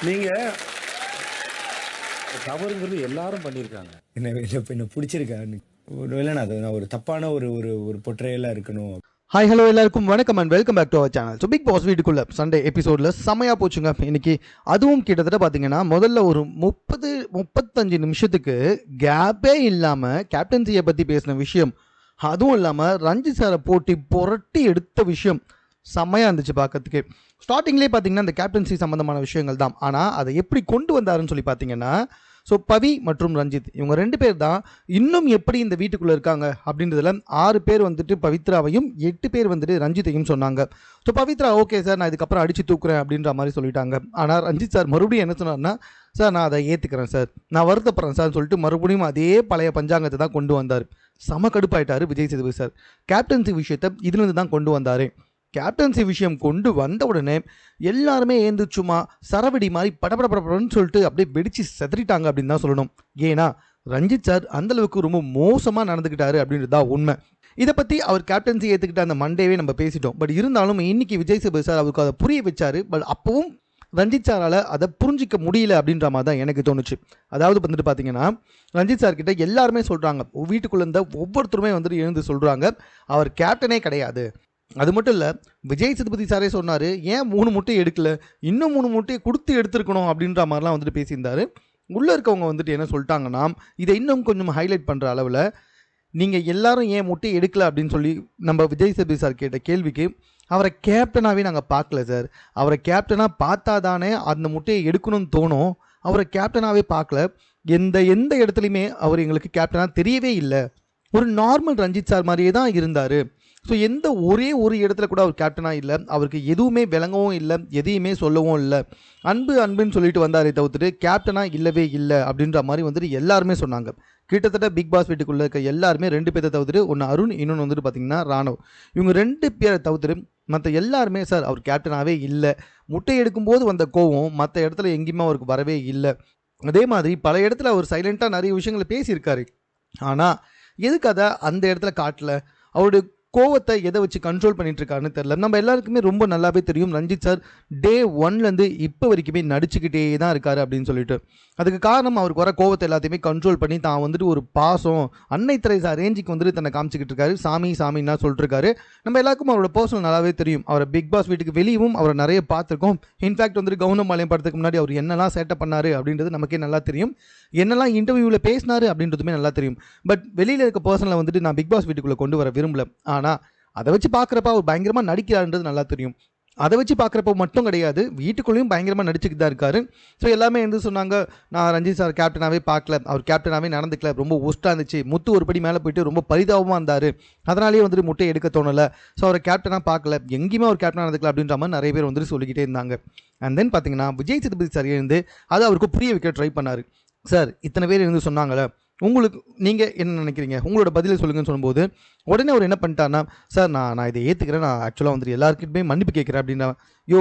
நீங்கள் தவறுங்கிறது எல்லாரும் பண்ணியிருக்காங்க. என்ன பிடிச்சிருக்கா? ஒருவேளை நான் ஒரு தப்பான ஒரு ஒரு ஒரு பொற்றையெல்லாம் இருக்கணும். ஹாய் ஹலோ எல்லாருக்கும் வணக்கம் and welcome back to our channel. So Bigg Boss வீட்டுக்குள்ள சண்டே எபிசோடில் செமையாக போச்சுங்க இன்னைக்கு. அதுவும் கிட்டத்தட்ட பார்த்தீங்கன்னா முதல்ல ஒரு 35 நிமிஷத்துக்கு கேப்பே இல்லாமல் கேப்டன்சியை பற்றி பேசின விஷயம், அதுவும் இல்லாமல் ரஞ்சித் சாரை போட்டி புரட்டி எடுத்த விஷயம் செம்மையாக இருந்துச்சு பார்க்கறதுக்கு. ஸ்டார்டிங்லேயே பார்த்தீங்கன்னா இந்த கேப்டன்சி சம்மந்தமான விஷயங்கள் தான். ஆனால் அதை எப்படி கொண்டு வந்தாருன்னு சொல்லி பார்த்தீங்கன்னா, ஸோ பவி மற்றும் ரஞ்சித் இவங்க 2 பேர் தான் இன்னும் எப்படி இந்த வீட்டுக்குள்ளே இருக்காங்க அப்படின்றதுல 6 பேர் வந்துட்டு பவித்ராவையும் 8 பேர் வந்துட்டு ரஞ்சித்தையும் சொன்னாங்க. ஸோ பவித்ரா ஓகே சார் நான் இதுக்கப்புறம் அடித்து தூக்குறேன் அப்படின்ற மாதிரி சொல்லிட்டாங்க. ஆனால் ரஞ்சித் சார் மறுபடியும் என்ன சொன்னார்னா, சார் நான் அதை ஏற்றுக்கிறேன் சார், நான் வருத்தப்படுறேன் சார் சொல்லிட்டு மறுபடியும் அதே பழைய பஞ்சாங்கத்தை தான் கொண்டு வந்தார். செம கடுப்பாயிட்டார் விஜய் சேதுபதி சார். கேப்டன்சி விஷயத்தை இதுலேருந்து தான் கொண்டு வந்தார். கேப்டன்சி விஷயம் கொண்டு வந்த உடனே எல்லாருமே ஏந்துச்சுமா சரவெடி மாதிரி படப்படப்படன்னு சொல்லிட்டு அப்படியே வெடிச்சு செதறிட்டாங்க அப்படின்னு தான் சொல்லணும். ஏன்னா ரஞ்சித் சார் அந்தளவுக்கு ரொம்ப மோசமாக நடந்துக்கிட்டாரு அப்படின்றது தான் உண்மை. இதை பற்றி அவர் கேப்டன்சி ஏற்றுக்கிட்ட அந்த மண்டேவே நம்ம பேசிட்டோம். பட் இருந்தாலும் இன்னைக்கு விஜய் சேதுபதி சார் அவருக்கு அதை புரிய வச்சாரு. பட் அப்பவும் ரஞ்சித் சாரால் அதை புரிஞ்சிக்க முடியல அப்படின்ற மாதிரி தான் எனக்கு தோணுச்சு. அதாவது வந்துட்டு பார்த்தீங்கன்னா, ரஞ்சித் சார் கிட்ட எல்லாருமே சொல்கிறாங்க, வீட்டுக்குள்ளே இருந்த ஒவ்வொருத்தருமே வந்துட்டு எழுந்து சொல்கிறாங்க அவர் கேப்டனே கிடையாது. அது மட்டும் இல்லை, விஜய் சேதுபதி சாரே சொன்னார், ஏன் 3 முட்டையை எடுக்கல, இன்னும் 3 முட்டையை கொடுத்து எடுத்துருக்கணும் அப்படின்ற மாதிரிலாம் வந்துட்டு பேசியிருந்தார். உள்ளே இருக்கவங்க வந்துட்டு என்ன சொல்லிட்டாங்கன்னா, இதை இன்னும் கொஞ்சம் ஹைலைட் பண்ணுற அளவில் நீங்கள் எல்லாரும் ஏன் முட்டையை எடுக்கல அப்படின்னு சொல்லி நம்ம விஜய் சேதுபதி சார் கேட்ட கேள்விக்கு, அவரை கேப்டனாகவே நாங்கள் பார்க்கல சார், அவரை கேப்டனாக பார்த்தா தானே அந்த முட்டையை எடுக்கணும்னு தோணும், அவரை கேப்டனாகவே பார்க்கல, எந்த இடத்துலையுமே அவர் எங்களுக்கு கேப்டனாக தெரியவே இல்லை, ஒரு நார்மல் ரஞ்சித் சார் மாதிரியே தான் இருந்தார். ஸோ ஒரே ஒரு இடத்துல கூட அவர் கேப்டனாக இல்லை, அவருக்கு எதுவுமே விளங்கவும் இல்லை, எதையுமே சொல்லவும் இல்லை, அன்புன்னு சொல்லிட்டு வந்தாரே தவிர்த்துட்டு கேப்டனாக இல்லவே இல்லை அப்படின்ற மாதிரி வந்துட்டு எல்லாருமே சொன்னாங்க. கிட்டத்தட்ட பிக் பாஸ் வீட்டுக்குள்ளே இருக்க எல்லாருமே 2 பேரை தவிர்த்துட்டு, ஒன்று அருண், இன்னொன்று வந்துட்டு பார்த்திங்கன்னா ராணவ், இவங்க 2 பேரை தவிர்த்துட்டு மற்ற எல்லாருமே சார் அவர் கேப்டனாகவே இல்லை, முட்டை எடுக்கும்போது வந்த கோவம் மற்ற இடத்துல எங்கேயுமே அவருக்கு வரவே இல்லை. அதே மாதிரி பல இடத்துல அவர் சைலண்ட்டாக நிறைய விஷயங்களை பேசியிருக்காரு. ஆனால் எதுக்கு அதை அந்த இடத்துல காட்டல, அவருடைய கோவத்தை எதை வச்சு கண்ட்ரோல் பண்ணிட்டு இருக்காருன்னு தெரியல. நம்ம எல்லாருக்குமே ரொம்ப நல்லாவே தெரியும் ரஞ்சித் சார் டே 1லேருந்து இப்போ வரைக்குமே நடிச்சுக்கிட்டே தான் இருக்காரு அப்படின்னு சொல்லிட்டு. அதுக்கு காரணம் அவருக்கு வர கோவத்தை எல்லாத்தையுமே கண்ட்ரோல் பண்ணி தான் வந்துட்டு ஒரு பாசம் அன்னை தெரேசா ரேஞ்சுக்கு வந்துட்டு தன்னை காமிச்சிக்கிட்டு இருக்காரு. சாமின்னா சொல்லிட்டு இருக்காரு. நம்ம எல்லாருக்கும் அவரோட பர்சனல் நல்லாவே தெரியும். அவரை பிக் பாஸ் வீட்டுக்கு வெளியும் அவரை நிறைய பார்த்துருக்கோம். இன்ஃபேக்ட் வந்துட்டு கவுனம்பாளையம் படத்துக்கு முன்னாடி அவர் என்னெல்லாம் சேட்டப் பண்ணாரு அப்படின்றது நமக்கே நல்லா தெரியும். என்னெல்லாம் இன்டர்வியூவில் பேசினாரு அப்படின்றதுமே நல்லா தெரியும். பட் வெளியில் இருக்க பர்சனலை வந்துட்டு நான் பிக் பாஸ் வீட்டுக்குள்ளே கொண்டு வர விரும்பல. ஆனால் அதை வச்சு பார்க்குறப்ப அவர் பயங்கரமாக நடிக்கிறாருன்றது நல்லா தெரியும். அதை வச்சு பார்க்குறப்ப மட்டும் கிடையாது, வீட்டுக்குள்ளேயும் பயங்கரமாக நடிச்சுக்கிட்டு தான் இருக்காரு. ஸோ எல்லாமே வந்து சொன்னாங்க, நான் ரஞ்சித் சார் கேப்டனாகவே பார்க்கல, அவர் கேப்டனாகவே நடந்துக்கல, ரொம்ப ஒஸ்ட்டாக இருந்துச்சு, முத்து ஒரு படி மேலே போயிட்டு ரொம்ப பரிதாபமாக இருந்தார், அதனாலேயே வந்துட்டு முட்டை எடுக்க தோணலை, ஸோ அவரை கேப்டனாக பார்க்கல, எங்கேயுமே அவர் கேப்டனாக நடந்துக்கல அப்படின்ற மாதிரி நிறைய பேர் வந்துட்டு சொல்லிக்கிட்டே இருந்தாங்க. அண்ட் தென் பார்த்தீங்கன்னா விஜய் சேதுபதி சார் இருந்து அதை அவருக்கு புரிய வைக்க ட்ரை பண்ணார். சார் இத்தனை பேர் இருந்து சொன்னாங்களே, உங்களுக்கு நீங்கள் என்ன நினைக்கிறீங்க, உங்களோட பதிலை சொல்லுங்கன்னு சொல்லும்போது உடனே அவர் என்ன பண்ணிட்டார்னா, சார் நான் இதை ஏற்றுக்கிறேன், நான் ஆக்சுவலாக வந்துட்டு எல்லாருக்கிட்டையுமே மன்னிப்பு கேட்குறேன் அப்படின்னா, யோ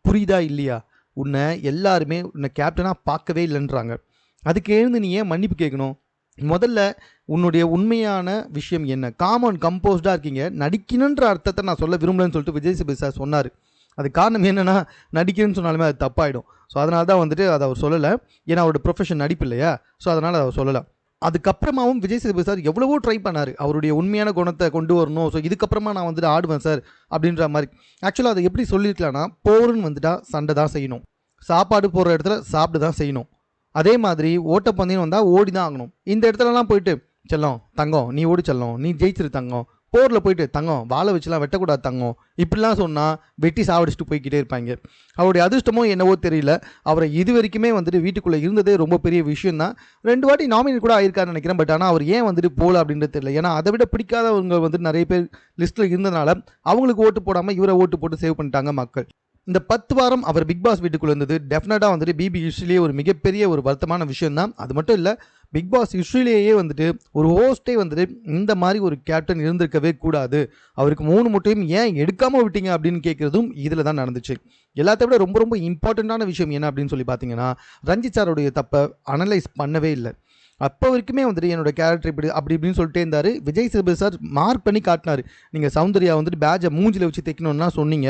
புரியுதா இல்லையா, உன்னை எல்லாருமே உன்னை கேப்டனாக பார்க்கவே இல்லைன்றாங்க, அதுக்கு எழுந்து நீ ஏன் மன்னிப்பு கேட்கணும், முதல்ல உன்னுடைய உண்மையான விஷயம் என்ன, காமன் கம்போஸ்டாக இருக்கீங்க, நடிக்கணுன்ற அர்த்தத்தை நான் சொல்ல விரும்பலன்னு சொல்லிட்டு விஜய் சேதுபதி சார் சொன்னார். அது காரணம் என்னென்னா, நடிக்கணும்னு சொன்னாலுமே அது தப்பாயிடும். ஸோ அதனால தான் வந்துட்டு அதை அவர் சொல்லலை, ஏன்னா அவரோட ப்ரொஃபஷன் நடிப்பு இல்லையா, ஸோ அதனால் அவர் சொல்லலை. அதுக்கப்புறமாவும் விஜய் சேதுபதி சார் எவ்வளவோ ட்ரை பண்ணார், அவருடைய உண்மையான குணத்தை கொண்டு வரணும், ஸோ இதுக்கப்புறமா நான் வந்துட்டு ஆடுவேன் சார் அப்படின்ற மாதிரி. ஆக்சுவலாக அதை எப்படி சொல்லியிருக்கலாம்னா, போருன்னு வந்துட்டா சண்டை தான் செய்யணும், சாப்பாடு போடுற இடத்துல சாப்பிட்டு தான் செய்யணும், அதே மாதிரி ஓட்டப்பந்தயம் வந்தால் ஓடி தான் ஆகணும். இந்த இடத்துலலாம் போயிட்டு செல்லம் தங்கம் நீ ஓடி செல்லம், நீ ஜெயிச்சிரு தங்கம், போரில் போயிட்டு தங்கம் வாழை வச்சுலாம் வெட்டக்கூடாது தங்கம், இப்படிலாம் சொன்னால் வெட்டி சாவடிச்சுட்டு போய்கிட்டே இருப்பாங்க. அவருடைய அதிர்ஷ்டமோ என்னவோ தெரியல, அவரை இது வரைக்குமே வந்துட்டு வீட்டுக்குள்ளே இருந்ததே ரொம்ப பெரிய விஷயம் தான். 2 வாட்டி நாமினேட் கூட ஆயிருக்காருன்னு நினைக்கிறேன். பட் ஆனால் அவர் ஏன் வந்துட்டு போகல அப்படின்றது தெரியல. ஏன்னா அதை விட பிடிக்காதவங்க வந்துட்டு நிறைய பேர் லிஸ்ட்டில் இருந்ததுனால அவங்களுக்கு ஓட்டு போடாமல் இவரை ஓட்டு போட்டு சேவ் பண்ணிட்டாங்க மக்கள். இந்த 10 வாரம் அவர் பிக் பாஸ் வீட்டுக்குள்ளே இருந்தது டெஃபினட்டாக வந்துட்டு பிபி ஹிஸ்ட்ரியிலேயே ஒரு மிகப்பெரிய ஒரு வருத்தமான விஷயம் தான். அது மட்டும் இல்லை, பிக் பாஸ் ஹிஸ்ட்ரியிலேயே வந்துட்டு ஒரு ஹோஸ்ட்டே வந்துட்டு இந்த மாதிரி ஒரு கேப்டன் இருந்திருக்கவே கூடாது, அவருக்கு 3 முட்டையும் ஏன் எடுக்காமல் விட்டீங்க அப்படின்னு கேட்குறதும் இதில் தான் நடந்துச்சு. எல்லாத்த விட ரொம்ப ரொம்ப இம்பார்ட்டண்ட்டான விஷயம் என்ன அப்படின்னு சொல்லி பார்த்தீங்கன்னா, ரஞ்சித் சாருடைய தப்பை அனலைஸ் பண்ணவே இல்லை. அப்போ வரைக்குமே வந்துட்டு என்னோட கேரக்டர் இப்படி இப்படின்னு சொல்லிட்டே இருந்தார். விஜய் சேதுபதி சார் மார்க் பண்ணி காட்டினார், நீங்கள் சௌந்தர்யா வந்துட்டு பேட்சை மூஞ்சில் வச்சு தைக்கணும்னா சொன்னீங்க,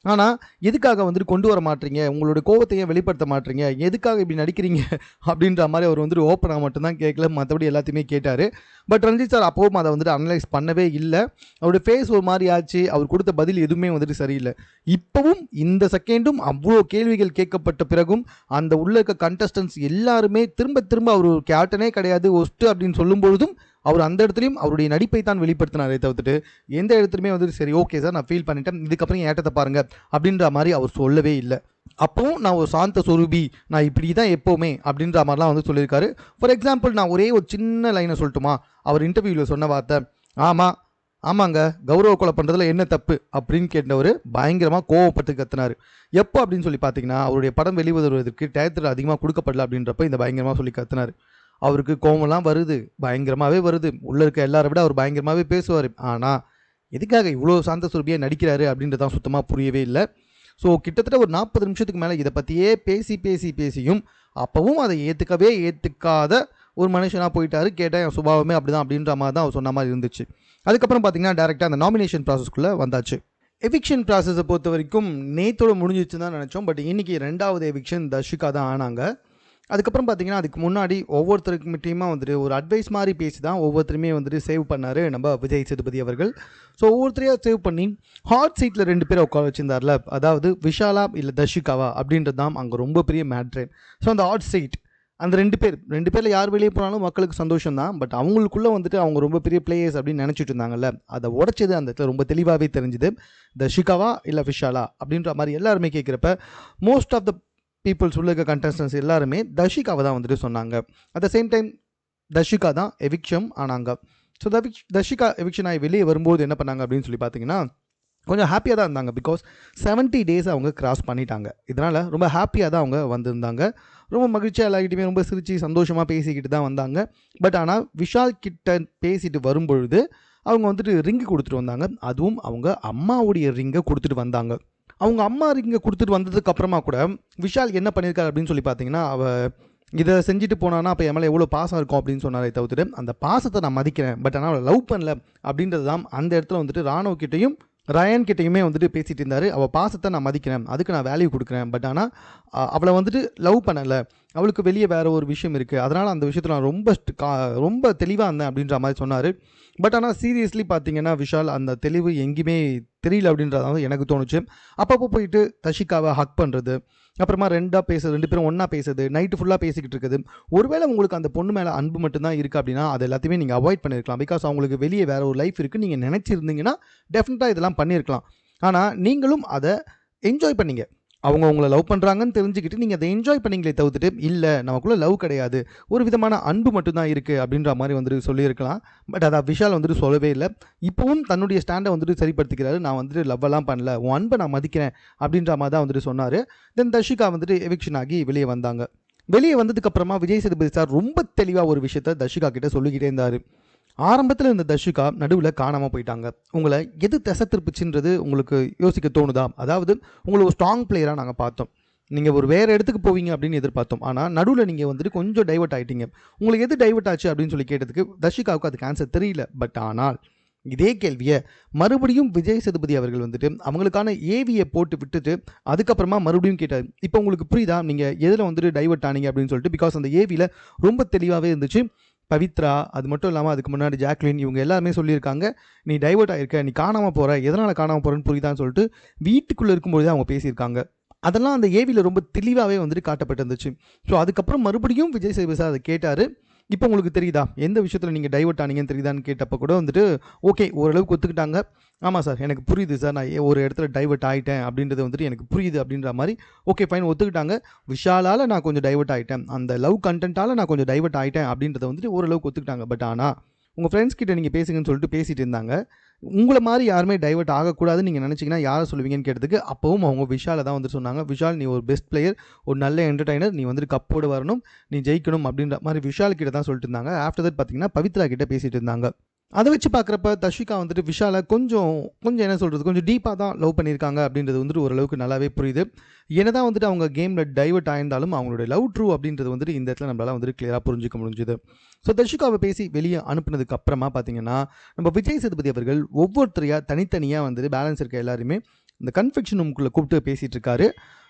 ஆனால் எதுக்காக வந்துட்டு கொண்டு வர மாட்டீங்க, உங்களுடைய கோவத்தையே வெளிப்படுத்த மாட்டீங்க, எதுக்காக இப்படி நடிக்கிறீங்க அப்படின்ற மாதிரி அவர் வந்துட்டு ஓப்பனாக மட்டும்தான் கேட்கல, மற்றபடி எல்லாத்தையுமே கேட்டார். பட் ரஞ்சித் சார் அப்பவும் அதை வந்துட்டு அனலைஸ் பண்ணவே இல்லை. அவருடைய ஃபேஸ் ஒரு மாதிரி ஆச்சு, அவர் கொடுத்த பதில் எதுவுமே வந்துட்டு சரியில்லை. இப்போவும் இந்த செகண்டும் அவ்வளோ கேள்விகள் கேட்கப்பட்ட பிறகும் அந்த உள்ள இருக்க கண்டஸ்டன்ஸ் எல்லாருமே திரும்ப திரும்ப அவர் கேப்டனே கிடையாது ஒஸ்ட்டு அப்படின்னு சொல்லும் பொழுதும் அவர் அந்த இடத்துலையும் அவருடைய நடிப்பை தான் வெளிப்படுத்தினாரே தவிர்த்துட்டு எந்த இடத்துலையுமே வந்துட்டு சரி ஓகே சார் நான் ஃபீல் பண்ணிட்டேன், இதுக்கப்புறம் ஏற்றத்தை பாருங்க அப்படின்ற மாதிரி அவர் சொல்லவே இல்லை. அப்போவும் நான் ஒரு சாந்த சொரூபி, நான் இப்படி தான் எப்போவுமே அப்படின்ற மாதிரிலாம் வந்து சொல்லியிருக்காரு. ஃபார் எக்ஸாம்பிள் நான் ஒரே ஒரு சின்ன லைனை சொல்லட்டுமா, அவர் இன்டர்வியூவில் சொன்ன வார்த்தை, ஆமாங்க கௌரவ கொலை பண்ணுறதுல என்ன தப்பு அப்படின்னு கேட்டவர் பயங்கரமாக கோவப்பட்டு கத்துனார். எப்போ அப்படின்னு சொல்லி பார்த்தீங்கன்னா அவருடைய படம் வெளிவருவதற்கு டயத்தில் அதிகமாக கொடுக்கப்படல அப்படின்றப்ப இந்த பயங்கரமாக சொல்லி கத்துனார். அவருக்கு கோவம்லாம் வருது, பயங்கரமாகவே வருது, உள்ளே இருக்க எல்லாரை விட அவர் பயங்கரமாகவே பேசுவார். ஆனால் எதுக்காக இவ்வளோ சாந்த சுரபியாக நடிக்கிறாரு அப்படின்றதான் சுத்தமாக புரியவே இல்லை. ஸோ கிட்டத்தட்ட ஒரு 40 நிமிஷத்துக்கு மேலே இதை பற்றியே பேசியும் அப்போவும் அதை ஏற்றுக்காத ஒரு மனுஷனாக போயிட்டாரு. கேட்டால் என் சுபாவமே அப்படி தான் அப்படின்ற மாதிரி தான் அவர் சொன்ன மாதிரி இருந்துச்சு. அதுக்கப்புறம் பார்த்தீங்கன்னா டேரெக்டாக அந்த நாமினேஷன் ப்ராசஸ்க்குள்ளே வந்தாச்சு. எவிக்ஷன் ப்ராசஸை பொறுத்த வரைக்கும் நேத்தோட முடிஞ்சிச்சுன்னு தான் நினச்சோம். பட் இன்றைக்கி 2வது எவிக்ஷன் தர்ஷிகா தான் ஆனாங்க. அதுக்கப்புறம் பார்த்தீங்கன்னா அதுக்கு முன்னாடி ஒவ்வொருத்தருக்குமிட்டையுமா வந்துட்டு ஒரு அட்வைஸ் மாதிரி பேசி தான் ஒவ்வொருத்தருமே வந்துட்டு சேவ் பண்ணார் நம்ம விஜய் சேதுபதி அவர்கள். ஸோ ஒவ்வொருத்தரையாக சேவ் பண்ணி ஹாட் சீட்டில் 2 பேரை உட்கார வச்சிருந்தார்ல, அதாவது விஷாலா இல்லை தர்ஷிகாவா அப்படின்றது தான் அங்கே ரொம்ப பெரிய மேட்ரு. ஸோ அந்த ஹாட் சீட் அந்த 2 பேரில் யார் வெளியே போனாலும் மக்களுக்கு சந்தோஷம் தான். பட் அவங்களுக்குள்ளே வந்துட்டு அவங்க ரொம்ப பெரிய பிளேயர்ஸ் அப்படின்னு நினச்சிட்டு இருந்தாங்கல்ல, அதை உடச்சது அந்த இடத்துல ரொம்ப தெளிவாகவே தெரிஞ்சுது. தர்ஷிகாவா இல்லை விஷாலா அப்படின்ற மாதிரி எல்லாருமே கேட்குறப்ப மோஸ்ட் ஆஃப் த பீப்புள்ஸ் உள்ள இருக்க கண்டஸ்டன்ஸ் எல்லாருமே தர்ஷிகாவை தான் வந்துட்டு சொன்னாங்க. At the same time Dharshika தான் எவிக்ஷன் ஆனாங்க. ஸோ தர்ஷிகா எவிக்ஷன் ஆகி வெளியே வரும்போது என்ன பண்ணாங்க அப்படின்னு சொல்லி பார்த்தீங்கன்னா கொஞ்சம் ஹாப்பியாக தான் இருந்தாங்க. பிகாஸ் 70 days அவங்க கிராஸ் பண்ணிட்டாங்க. இதனால் ரொம்ப ஹாப்பியாக தான் அவங்க வந்திருந்தாங்க. ரொம்ப மகிழ்ச்சியாக எல்லாருக்கிட்டையுமே ரொம்ப சிரித்து சந்தோஷமாக பேசிக்கிட்டு தான் வந்தாங்க. பட் ஆனால் விஷால் கிட்ட பேசிட்டு வரும்பொழுது அவங்க வந்துட்டு ரிங்கு கொடுத்துட்டு வந்தாங்க. அதுவும் அவங்க அம்மாவுடைய ரிங்கை கொடுத்துட்டு வந்தாங்க. அவங்க அம்மா ரிங்கை கொடுத்துட்டு வந்ததுக்கு அப்புறமா கூட விஷால் என்ன பண்ணியிருக்காரு அப்படின்னு சொல்லி பார்த்தீங்கன்னா, இதை செஞ்சுட்டு போனான்னா அப்போ என் மேலே எவ்வளோ பாசம் இருக்கும் அப்படின்னு சொன்னாரே தவிர்த்துட்டு அந்த பாசத்தை நான் மதிக்கிறேன், பட் ஆனால் அவளை லவ் பண்ணல அப்படின்றது தான் அந்த இடத்துல வந்துட்டு ராணுவ கிட்டையும் ரயன் கிட்டையுமே வந்துட்டு பேசிகிட்டு இருந்தார். அவள் பாசத்தை நான் மதிக்கிறேன், அதுக்கு நான் வேல்யூ கொடுக்குறேன், பட் ஆனால் அவளை வந்துட்டு லவ் பண்ணலை, அவளுக்கு வெளியே வேறு ஒரு விஷயம் இருக்குது, அதனால் அந்த விஷயத்தில் நான் ரொம்ப தெளிவாக இருந்தேன் அப்படின்ற மாதிரி சொன்னார். பட் ஆனால் சீரியஸ்லி பார்த்தீங்கன்னா விஷால் அந்த தெளிவு எங்கேயுமே தெரியல அப்படின்றதாவது எனக்கு தோணுச்சு. அப்பப்போ போயிட்டு தர்ஷிகாவை ஹக் பண்ணுறது, அப்புறமா 2 பேரும் ஒன்றா பேசுறது, நைட்டு ஃபுல்லாக பேசிக்கிட்டு இருக்குது. ஒருவேளை உங்களுக்கு அந்த பொண்ணு மேலே அன்பு மட்டும்தான் இருக்குது அப்படின்னா அது எல்லாத்தையுமே நீங்கள் அவாய்ட் பண்ணியிருக்கலாம். பிகாஸ் அவங்களுக்கு வெளியே வேறு ஒரு லைஃப் இருக்குது, நீங்கள் நினச்சிருந்தீங்கன்னா டெஃபினட்டாக இதெல்லாம் பண்ணியிருக்கலாம். ஆனால் நீங்களும் அதை என்ஜாய் பண்ணீங்க. அவங்க உங்களை லவ் பண்ணுறாங்கன்னு தெரிஞ்சுக்கிட்டு நீங்கள் அதை என்ஜாய் பண்ணிங்களே தவிர்த்துட்டு இல்லை நமக்குள்ளே லவ் கிடையாது, ஒரு விதமான அன்பு மட்டும்தான் இருக்குது அப்படின்ற மாதிரி வந்துட்டு சொல்லியிருக்கலாம். பட் அதை விஷால் வந்துட்டு சொல்லவே இல்லை. இப்போவும் தன்னுடைய ஸ்டாண்டை வந்துட்டு சரிப்படுத்திக்கிறாரு. நான் வந்துட்டு லவ்வெல்லாம் பண்ணல, உன் அன்பை நான் மதிக்கிறேன் அப்படின்ற மாதிரி தான் வந்துட்டு சொன்னார். தென் தர்ஷிகா வந்துட்டு எவிக்ஷன் ஆகி வெளியே வந்தாங்க. வெளியே வந்ததுக்கப்புறமா விஜய் சேதுபதி சார் ரொம்ப தெளிவாக ஒரு விஷயத்த தர்ஷிகா கிட்டே சொல்லிக்கிட்டே இருந்தார். ஆரம்பத்தில் இந்த தர்ஷிகா நடுவில் காணாமல் போயிட்டாங்க. உங்களை எது திசை திருப்பிச்சுன்றது உங்களுக்கு யோசிக்க தோணுதா? அதாவது உங்களை ஒரு ஸ்ட்ராங் பிளேயராக நாங்கள் பார்த்தோம், நீங்கள் ஒரு வேறு இடத்துக்கு போவீங்க அப்படின்னு எதிர்பார்த்தோம். ஆனால் நடுவில் நீங்கள் வந்துட்டு கொஞ்சம் டைவர்ட் ஆகிட்டீங்க. உங்களுக்கு எது டைவர்ட் ஆச்சு அப்படின்னு சொல்லி கேட்டதுக்கு தர்ஷிகாவுக்கு அதுக்கு ஆன்சர் தெரியல. பட் ஆனால் இதே கேள்வியை மறுபடியும் விஜய் சேதுபதி அவர்கள் வந்துட்டு அவங்களுக்கான ஏவியை போட்டு விட்டுட்டு அதுக்கப்புறமா மறுபடியும் கேட்டார். இப்போ உங்களுக்கு புரியுதா நீங்கள் எதில் வந்துட்டு டைவர்ட் ஆனீங்க அப்படின்னு சொல்லிட்டு? பிகாஸ் அந்த ஏவியில் ரொம்ப தெளிவாகவே இருந்துச்சு. பவித்ரா, அது மட்டும் இல்லாமல் அதுக்கு முன்னாடி ஜாக்லின், இவங்க எல்லாருமே சொல்லியிருக்காங்க நீ டைவர்ட் ஆகிருக்க, நீ காணாமல் போகிற, எதனால் காணாமல் போகிறேன்னு புரியுதான்னு சொல்லிட்டு வீட்டுக்குள்ளே இருக்கும்போது அவங்க பேசியிருக்காங்க. அதெல்லாம் அந்த ஏவியில் ரொம்ப தெளிவாகவே வந்துட்டு காட்டப்பட்டிருந்துச்சு. ஸோ அதுக்கப்புறம் மறுபடியும் விஜய் சேதுபதி சார் அதை கேட்டார். இப்போ உங்களுக்கு தெரியுதா எந்த விஷயத்தில் நீங்கள் டைவர்ட் ஆனீங்கன்னு தெரியுதான்னு கேட்டப்போ கூட வந்துட்டு ஓகே ஓரளவுக்கு ஒத்துக்கிட்டாங்க. ஆமாம் சார் எனக்கு புரியுது சார், நான் ஒரு இடத்துல டைவர்ட் ஆகிட்டேன் அப்படின்றது வந்துட்டு எனக்கு புரியுது அப்படின்ற மாதிரி ஓகே ஃபைன் ஒத்துக்கிட்டாங்க. விஷாலால் நான் கொஞ்சம் டைவர்ட் ஆகிட்டேன், அந்த லவ் கண்டென்ட்டால் நான் கொஞ்சம் டைவர்ட் ஆகிட்டேன் அப்படின்றத வந்துட்டு ஓரளவுக்கு ஒத்துக்கிட்டாங்க. பட் ஆனால் உங்கள் ஃப்ரெண்ட்ஸ் கிட்ட நீங்கள் பேசுங்கன்னு சொல்லிட்டு பேசிகிட்டு இருந்தாங்க. உங்களை மாதிரி யாருமே டைவர்ட் ஆகக்கூடாதுன்னு நீங்கள் நினச்சிங்கன்னா யாரை சொல்லுவீங்கன்னு கேட்டதுக்கு அப்பவும் அவங்க விஷாலை தான் வந்து சொன்னாங்க. விஷால் நீ ஒரு பெஸ்ட் பிளேயர், ஒரு நல்ல என்டர்டைனர், நீ வந்துட்டு கப்போடு வரணும், நீ ஜெயிக்கணும் அப்படின்ற மாதிரி விஷால் கிட்ட தான் சொல்லிட்டு இருந்தாங்க. ஆஃப்டர் தட் பார்த்தீங்கன்னா பவித்ரா கிட்ட பேசிகிட்டு இருந்தாங்க. அதை வச்சு பார்க்குறப்ப தர்ஷிகா வந்துட்டு விஷாலை கொஞ்சம் என்ன சொல்கிறது கொஞ்சம் டீப்பாக தான் லவ் பண்ணியிருக்காங்க அப்படின்றது வந்துட்டு ஓரளவுக்கு நல்லாவே புரியுது. என்னதான் வந்துட்டு அவங்க கேமில் டைவர்ட் ஆயிருந்தாலும் அவங்களுடைய லவ் ட்ரூ அப்படின்றது வந்துட்டு இந்த இடத்துல நம்மளால் வந்துட்டு கிளியராக புரிஞ்சிக்க முடிஞ்சுது. ஸோ தர்ஷிகாவை பேசி வெளியே அனுப்புனதுக்கு அப்புறமா பார்த்தீங்கன்னா நம்ம விஜய் சேதுபதி அவர்கள் ஒவ்வொருத்தரையாக தனித்தனியாக வந்துட்டு பேலன்ஸ் இருக்க எல்லாருமே இந்த கன்ஃபெக்ஷன் ரூமுக்குள்ளே கூப்பிட்டு பேசிகிட்டு இருக்காரு.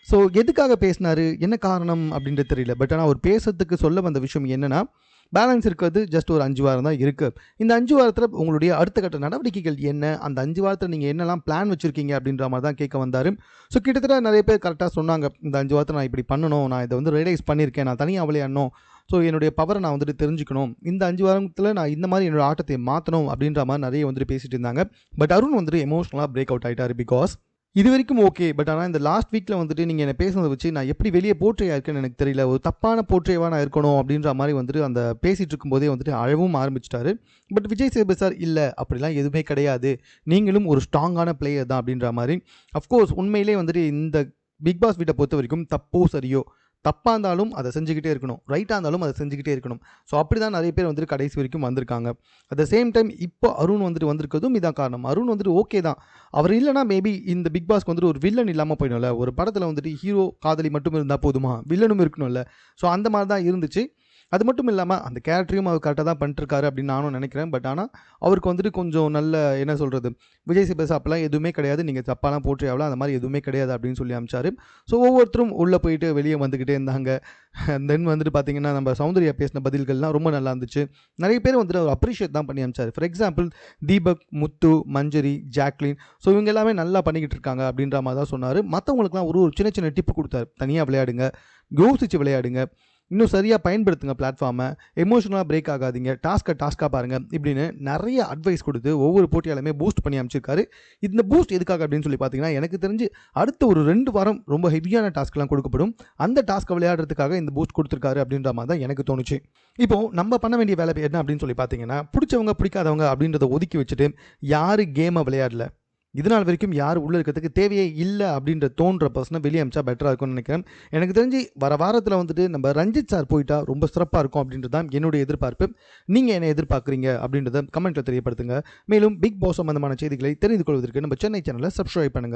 ஸோ எதுக்காக பேசினாரு, என்ன காரணம் அப்படின்றது தெரியல. பட் ஆனால் அவர் பேசுறதுக்கு சொல்ல வந்த விஷயம் என்னென்னா, பேலன்ஸ் இருக்கிறது ஜஸ்ட் ஒரு 5 வாரம் தான் இருக்குது. இந்த 5 வாரத்தில் உங்களுடைய அடுத்த கட்ட நடவடிக்கைகள் என்ன, அந்த 5 வாரத்தில் நீங்கள் என்னெல்லாம் பிளான் வச்சுருக்கீங்க அப்படின்ற மாதிரி தான் கேட்க வந்தார். ஸோ கிட்டத்தட்ட நிறைய பேர் கரெக்டாக சொன்னாங்க, இந்த 5 வாரத்தில் நான் இப்படி பண்ணணும், நான் இதை வந்து ரியலைஸ் பண்ணியிருக்கேன், நான் தனியாக விளையாடணும், ஸோ என்னுடைய பவரை நான் வந்துட்டு தெரிஞ்சுக்கணும், இந்த 5 வாரத்தில் நான் இந்த மாதிரி என்னோடய ஆட்டத்தை மாற்றணும் அப்படின்ற மாதிரி நிறைய வந்துட்டு பேசிகிட்டு இருந்தாங்க. பட் அருண் வந்துட்டு எமோஷ்னலாக பிரேக் அவுட் ஆகிட்டார். பிகாஸ் இது வரைக்கும் ஓகே, பட் ஆனால் இந்த லாஸ்ட் வீக்கில் வந்துட்டு நீங்கள் என்ன பேசுனதை வச்சு நான் எப்படி வெளியே போர்ட்ரேயாக இருக்கேன்னு எனக்கு தெரியல, ஒரு தப்பான போர்ட்ரேவாக நான் இருக்கணும் அப்படின்ற மாதிரி வந்துட்டு அந்த பேசிகிட்டு இருக்கும்போதே வந்துட்டு அழவும் ஆரம்பிச்சிட்டாரு. பட் விஜய் சேதுபதி சார் இல்லை, அப்படிலாம் எதுவுமே கிடையாது, நீங்களும் ஒரு ஸ்ட்ராங்கான பிளேயர் தான் அப்படின்ற மாதிரி. அஃப்கோர்ஸ் உண்மையிலே வந்துட்டு இந்த பிக் பாஸ் வீட்டை பொறுத்த வரைக்கும் தப்போ சரியோ, தப்பாக இருந்தாலும் அதை செஞ்சுக்கிட்டே இருக்கணும், ரைட்டாக இருந்தாலும் அதை செஞ்சுக்கிட்டே இருக்கணும். ஸோ அப்படி தான் நிறைய பேர் வந்துட்டு கடைசி வரைக்கும் வந்திருக்காங்க. அட் த சேம் டைம் இப்போ அருண் வந்துட்டு வந்திருக்கிறதும் இதான் காரணம். அருண் வந்துட்டு ஓகே தான், அவர் இல்லைனா மேபி இந்த பிக் பாஸ்க்கு வந்துட்டு ஒரு வில்லன் இல்லாமல் போயிடும்ல. ஒரு படத்தில் வந்துட்டு ஹீரோ காதலி மட்டும் இருந்தால் போதுமா, வில்லனும் இருக்கணும்ல. ஸோ அந்த மாதிரி தான் இருந்துச்சு. அது மட்டும் இல்லாமல் அந்த கேரக்டரையும் அவர் கரெக்டாக தான் பண்ணிட்டுருக்காரு அப்படின்னு நானும் நினைக்கிறேன். பட் ஆனால் அவருக்கு வந்துட்டு கொஞ்சம் நல்ல என்ன சொல்கிறது, விஜய் சேதுபதி அப்பெல்லாம் எதுவுமே கிடையாது, நீங்கள் தப்பாலாம் போட்டு ஆகலாம், அந்த மாதிரி எதுவுமே கிடையாது அப்படின்னு சொல்லி அமிச்சார். ஸோ ஒவ்வொருத்தரும் உள்ளே போயிட்டு வெளியே வந்துக்கிட்டே இருந்தாங்க. தென் வந்துட்டு பார்த்தீங்கன்னா நம்ம சௌந்தர்யா பேசின பதில்கள்லாம் ரொம்ப நல்லா இருந்துச்சு. நிறைய பேர் வந்துட்டு அவர் அப்ரிஷியேட் தான் பண்ணி அமிச்சார். For example Deepak, Muthu, Manjari, Jacqueline, so இவங்க எல்லாமே நல்லா பண்ணிக்கிட்டு இருக்காங்க அப்படின்ற மாதிரி தான் சொன்னார். மற்றவங்களுக்குலாம் ஒரு சின்ன சின்ன டிப்பு கொடுத்தாரு, தனியாக விளையாடுங்க, யோசிச்சு விளையாடுங்க, இன்னும் சரியாக பயன்படுத்துங்க பிளாட்ஃபார்மை, எமோஷனலாக பிரேக் ஆகாதீங்க, டாஸ்க்காக பாருங்கள், இப்படின்னு நிறைய அட்வைஸ் கொடுத்து ஒவ்வொரு போட்டியாலுமே பூஸ்ட் பண்ணி அமைச்சிருக்காரு. இந்த பூஸ்ட் எதுக்காக அப்படின்னு சொல்லி பார்த்தீங்கன்னா, எனக்கு தெரிஞ்சு அடுத்த ஒரு 2 வாரம் ரொம்ப ஹெவியான டாஸ்க்லாம் கொடுக்கப்படும். அந்த டாஸ்க்கை விளையாடுறதுக்காக இந்த பூஸ்ட் கொடுத்துருக்காரு அப்படின்ற மாதிரி தான் எனக்கு தோணுச்சு. இப்போது நம்ம பண்ண வேண்டிய வேலை என்ன அப்படின்னு சொல்லி பார்த்தீங்கன்னா, பிடிச்சவங்க பிடிக்காதவங்க அப்படின்றத ஒதுக்கி வச்சுட்டு யார் கேமை விளையாடல, இதனால் வரைக்கும் யார் உள்ளே இருக்கிறதுக்கு தேவையே இல்லை அப்படின்ற தோன்ற பர்சனை வெளியே அமிச்சா பெட்டராக இருக்கும்னு நினைக்கிறேன். எனக்கு தெரிஞ்சு வர வாரத்தில் வந்துட்டு நம்ம ரஞ்சித் சார் போயிட்டா ரொம்ப சிறப்பாக இருக்கும் அப்படின்றது தான் என்னுடைய எதிர்பார்ப்பு. நீங்கள் என்ன எதிர்பார்க்குறீங்க அப்படின்றத கமெண்ட்டில் தெரியப்படுத்துங்க. மேலும் பிக் பாஸ் சம்பந்தமான செய்திகளை தெரிந்து கொள்வதற்கு நம்ம சென்னை சேனலை சப்ஸ்கிரைப் பண்ணுங்கள்.